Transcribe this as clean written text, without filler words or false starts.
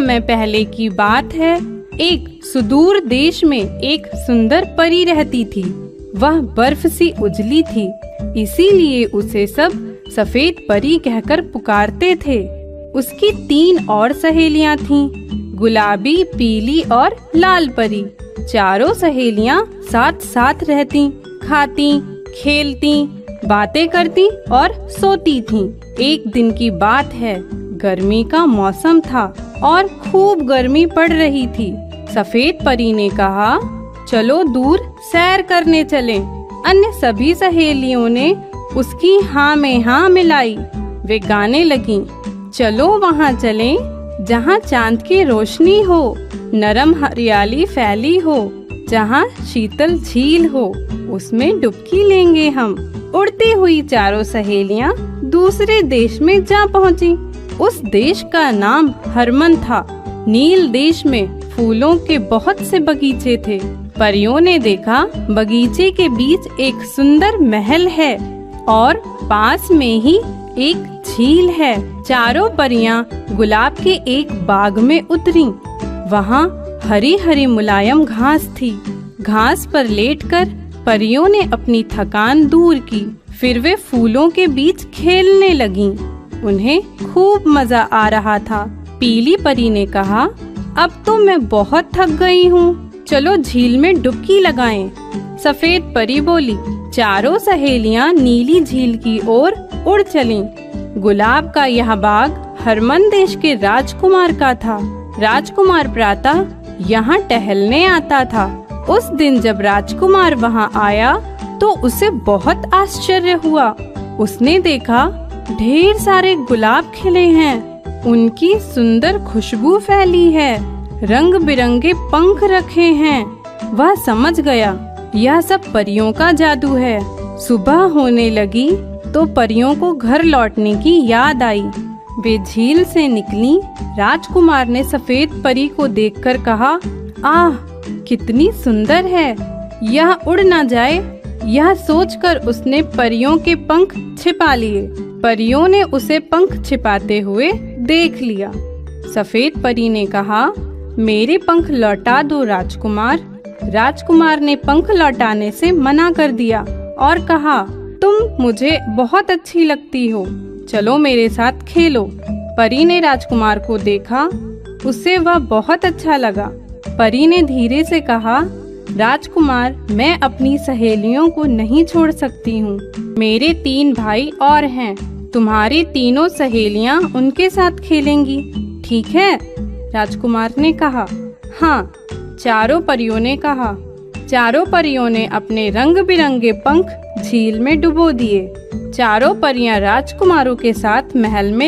समय पहले की बात है, एक सुदूर देश में एक सुंदर परी रहती थी। वह बर्फ सी उजली थी, इसीलिए उसे सब सफेद परी कहकर पुकारते थे। उसकी 3 और सहेलियां थीं, गुलाबी, पीली और लाल परी। चारों सहेलियां साथ साथ रहती, खाती, खेलती, बातें करती और सोती थीं। एक दिन की बात है, गर्मी का मौसम था और खूब गर्मी पड़ रही थी। सफेद परी ने कहा, चलो दूर सैर करने चलें। अन्य सभी सहेलियों ने उसकी हाँ में हाँ मिलाई। वे गाने लगीं, चलो वहाँ चलें जहाँ चांद की रोशनी हो, नरम हरियाली फैली हो, जहाँ शीतल झील हो, उसमें डुबकी लेंगे हम। उड़ती हुई चारों सहेलियां दूसरे देश में जा पहुंची। उस देश का नाम हरमन था। नील देश में फूलों के बहुत से बगीचे थे। परियों ने देखा, बगीचे के बीच एक सुंदर महल है और पास में ही एक झील है। चारों परियां गुलाब के एक बाग में उतरीं। वहाँ हरी हरी मुलायम घास थी। घास पर लेटकर परियों ने अपनी थकान दूर की। फिर वे फूलों के बीच खेलने लगीं। उन्हें खूब मजा आ रहा था। पीली परी ने कहा, अब तो मैं बहुत थक गई हूँ, चलो झील में डुबकी लगाएं। सफेद परी बोली। चारों सहेलियां नीली झील की ओर उड़ चलीं। गुलाब का यह बाग हरमन देश के राजकुमार का था। राजकुमार प्रातः यहाँ टहलने आता था। उस दिन जब राजकुमार वहाँ आया तो उसे बहुत आश्चर्य हुआ। उसने देखा ढेर सारे गुलाब खिले हैं, उनकी सुंदर खुशबू फैली है, रंग बिरंगे पंख रखे हैं। वह समझ गया यह सब परियों का जादू है। सुबह होने लगी तो परियों को घर लौटने की याद आई। वे झील से निकलीं। राजकुमार ने सफेद परी को देखकर कहा, आह कितनी सुंदर है, यह उड़ ना जाए। यह सोचकर उसने परियों के पंख छिपा लिए। परियों ने उसे पंख छिपाते हुए देख लिया। सफेद परी ने कहा, मेरे पंख लौटा दो राजकुमार। राजकुमार ने पंख लौटाने से मना कर दिया और कहा, तुम मुझे बहुत अच्छी लगती हो, चलो मेरे साथ खेलो। परी ने राजकुमार को देखा, उसे वह बहुत अच्छा लगा। परी ने धीरे से कहा, राजकुमार, मैं अपनी सहेलियों को नहीं छोड़ सकती हूँ। मेरे 3 भाई और हैं, तुम्हारी तीनों सहेलियाँ उनके साथ खेलेंगी, ठीक है? राजकुमार ने कहा, हाँ। चारों परियों ने कहा। चारों परियों ने अपने रंग बिरंगे पंख झील में डुबो दिए। चारों परियां राजकुमारों के साथ महल में